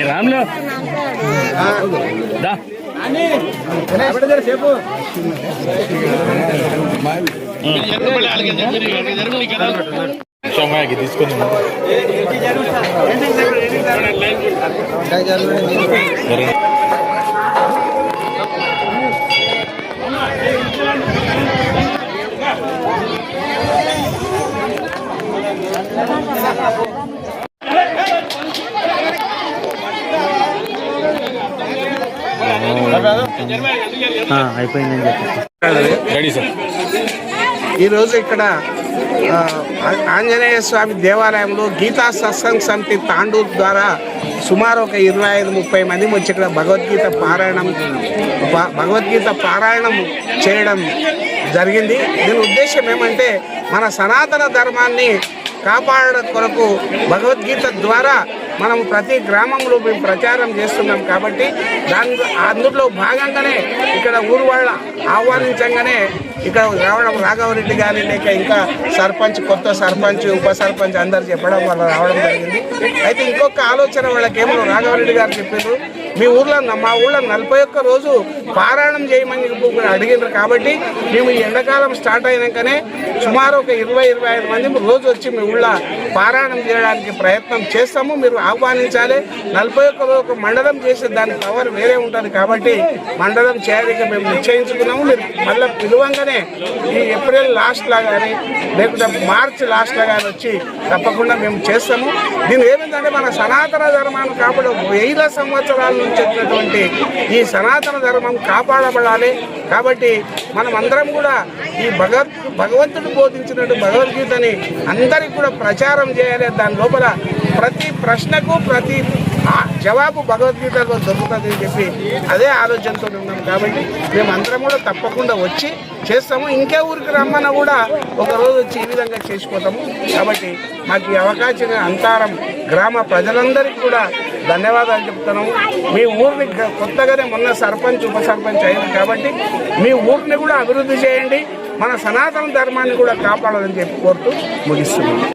రామ్లో తీసుకొని అయిపోయిందని చెప్పి రెడీ సార్. ఈరోజు ఇక్కడ ఆంజనేయ స్వామి దేవాలయంలో గీతా సత్సంగ్ సమితి తాండూర్ ద్వారా సుమారు ఒక 25-30 మంది వచ్చి ఇక్కడ భగవద్గీత పారాయణం చేయడం జరిగింది. దీని ఉద్దేశం ఏమంటే మన సనాతన ధర్మాన్ని కాపాడడం కొరకు భగవద్గీత ద్వారా మనం ప్రతి గ్రామంలో మేము ప్రచారం చేస్తున్నాం కాబట్టి అందులో భాగంగానే ఇక్కడ ఊరు వాళ్ళ ఆహ్వానించగానే ఇక్కడ రావడం రాఘవరెడ్డి గారి లేక ఇంకా సర్పంచ్, కొత్త సర్పంచ్, ఉప సర్పంచ్ అందరు చెప్పడం వల్ల రావడం జరిగింది. అయితే ఇంకొక ఆలోచన వాళ్ళకేమో రాఘవరెడ్డి గారు చెప్పారు, మా ఊళ్ళో 41 రోజు పారాయణం చేయమని అడిగినారు కాబట్టి మేము ఈ ఎండాకాలం స్టార్ట్ అయినాకనే సుమారు ఒక 20-25 మంది రోజు వచ్చి మీ ఊళ్ళో పారాయణం చేయడానికి ప్రయత్నం చేస్తాము. మీరు ఆహ్వానించాలి. 41 రోజు ఒక మండలం చేసే దాని పవర్ వేరే ఉంటుంది కాబట్టి మండలం చేయడానికి మేము నిశ్చయించుకున్నాము. మీరు మళ్ళీ పిలువంగానే ఈ ఏప్రిల్ లాస్ట్లో కానీ లేకుంటే మార్చి లాస్ట్లో కానీ వచ్చి తప్పకుండా మేము చేస్తాము. దీని ఏమిటంటే మన సనాతన ధర్మాన్ని కాపాడే 1000 సంవత్సరాల నుంచి వచ్చినటువంటి ఈ సనాతన ధర్మం కాపాడబడాలి. కాబట్టి మనం అందరం కూడా ఈ భగవంతుడు బోధించినట్టు భగవద్గీతని అందరికి కూడా ప్రచారం చేయాలి. దాని లోపల ప్రతి ప్రశ్నకు ప్రతి జవాబు భగవద్గీతలో దొరుకుతుందని చెప్పి అదే ఆలోచనతో ఉన్నాం. కాబట్టి మేము అందరం కూడా తప్పకుండా వచ్చి చేస్తాము. ఇంకే ఊరికి రమ్మన్నా కూడా ఒకరోజు వచ్చి ఈ విధంగా చేసిపోతాము. కాబట్టి మాకు ఈ అవకాశం అంతారం గ్రామ ప్రజలందరికీ కూడా ధన్యవాదాలు చెప్తున్నాము. మీ ఊరిని కొత్తగానే మొన్న సర్పంచ్, ఉప సర్పంచ్ అయింది కాబట్టి మీ ఊరిని కూడా అభివృద్ధి చేయండి, మన సనాతన ధర్మాన్ని కూడా కాపాడాలని చెప్పి కోరుతూ ముగిస్తున్నాము.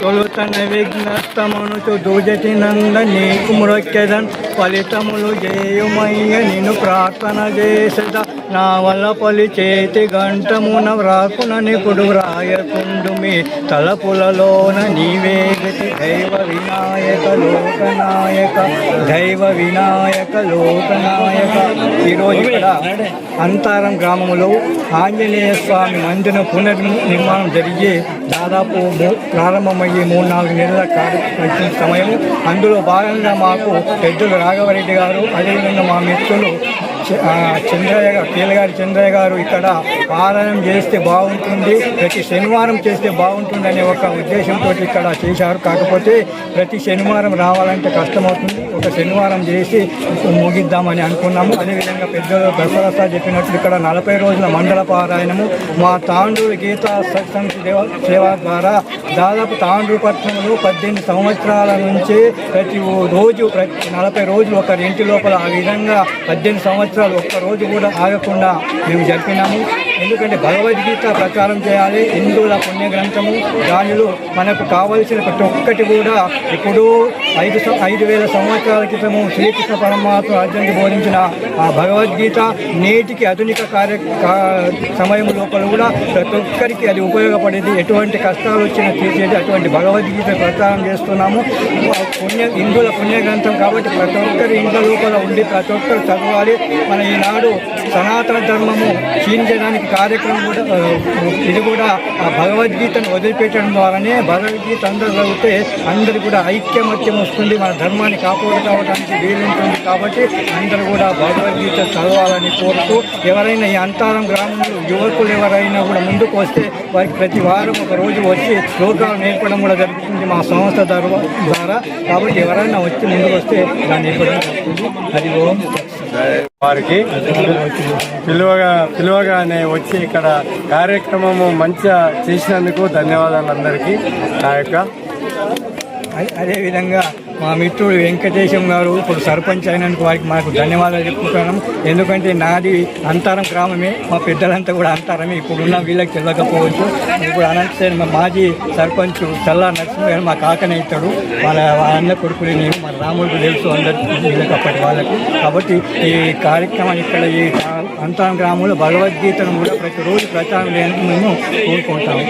తొలుతన విఘ్నస్తమును దూజటి నంద నీకు మ్రొక్కెదన్ ఫలితములు జేయుమయ్య నిన్ను ప్రార్థన చేసేద నా వల్ల పలిచేతి గంటమున వ్రాకుననిపుడు వ్రాయకుండు మీ తలపులలోన నీవేగతి దైవ వినాయక లోకనాయక. ఈరోజు ఇక్కడ అంతారం గ్రామంలో ఆంజనేయ స్వామి మందిర పునర్నిర్మాణం జరిగి దాదాపు ప్రారంభమయ్యే 3-4 నెలల సమయం. అందులో భాగంగా మాకు పెద్దలు రాఘవరెడ్డి గారు, అదేవిధంగా మా మిత్రులు కీలగారి చంద్రయ్య గారు ఇక్కడ పారాయణం చేస్తే బాగుంటుంది, ప్రతి శనివారం చేస్తే బాగుంటుంది అనే ఒక ఉద్దేశంతో ఇక్కడ చేశారు. కాకపోతే ప్రతి శనివారం రావాలంటే కష్టమవుతుంది, ఒక శనివారం చేసి ముగిద్దామని అనుకున్నాము. అదేవిధంగా పెద్దలు దశరథ చెప్పినట్లు ఇక్కడ 40 రోజుల మండల పారాయణము మా తాండూరు గీతా సత్సంగ్ సేవ ద్వారా దాదాపు తాండూరు పట్టణంలో 18 సంవత్సరాల నుంచి ప్రతి 40 రోజులు ఒక ఇంటి లోపల ఆ విధంగా 18 సంవత్సరాలు ఒక్కరోజు కూడా ఆగకుండా మేము జరిపినాము. ఎందుకంటే భగవద్గీత ప్రచారం చేయాలి, హిందువుల పుణ్యగ్రంథము. దానిలో మనకు కావలసిన ప్రతి ఒక్కటి కూడా ఇప్పుడు 5,000 సంవత్సరాల క్రితము శ్రీకృష్ణ పరమాత్మ అర్జునుడికి బోధించిన ఆ భగవద్గీత నేటికి ఆధునిక సమయం లోపల కూడా ప్రతి ఒక్కరికి అది ఉపయోగపడేది. ఎటువంటి కష్టాలు వచ్చినా తీసేది అటువంటి భగవద్గీత ప్రచారం చేస్తున్నాము. హిందువుల పుణ్యగ్రంథం కాబట్టి ప్రతి ఒక్కరి ఇంట్లో లోపల ఉండి ప్రతి ఒక్కరు చదవాలి. మన ఈనాడు సనాతన ధర్మము క్షీణించడానికి కార్యక్రమం కూడా ఇది కూడా ఆ భగవద్గీతను వదిలిపెట్టడం ద్వారానే భగవద్గీత అందరూ చదివితే అందరూ కూడా ఐక్యమత్యం వస్తుంది, మన ధర్మాన్ని కాపాడుకోవడానికి వీలుంటుంది. కాబట్టి అందరూ కూడా భగవద్గీత చదవాలని కోరుతూ ఎవరైనా ఈ అంతారం గ్రామంలో యువకులు ఎవరైనా కూడా ముందుకు వస్తే వారికి ప్రతి వారం ఒక రోజు వచ్చి శ్లోకాలు నేర్పడం కూడా జరుగుతుంది మా సంస్థ ద్వారా. కాబట్టి ఎవరైనా వచ్చి ముందుకు వస్తే దాన్ని నేర్పడం జరుగుతుంది. అది ఓం. వారికి పిలువగానే వచ్చి ఇక్కడ కార్యక్రమము మంచిగా చేసినందుకు ధన్యవాదాలు అందరికీ. నా యొక్క అదేవిధంగా మా మిత్రుడు వెంకటేశం గారు ఇప్పుడు సర్పంచ్ అయినందుకు వారికి మాకు ధన్యవాదాలు చెప్పుకుంటున్నాం. ఎందుకంటే నాది అంతరం గ్రామమే, మా పెద్దలంతా కూడా అంతరమే. ఇప్పుడున్న వీళ్ళకి తెలియకపోవచ్చు. ఇప్పుడు అనంతసేన మాజీ సర్పంచ్ చల్లా నరసింహ గారు మా కాకనే ఇస్తాడు. వాళ్ళ అన్న కొడుకులు నేను మా రాముడికి తెలుసు అందరికి వీళ్ళకి అప్పటి వాళ్ళకి. కాబట్టి ఈ కార్యక్రమాన్ని ఇక్కడ ఈ అంతరం గ్రామంలో భగవద్గీతను కూడా ప్రతిరోజు ప్రచారం చేయడానికి మేము కోరుకుంటాము.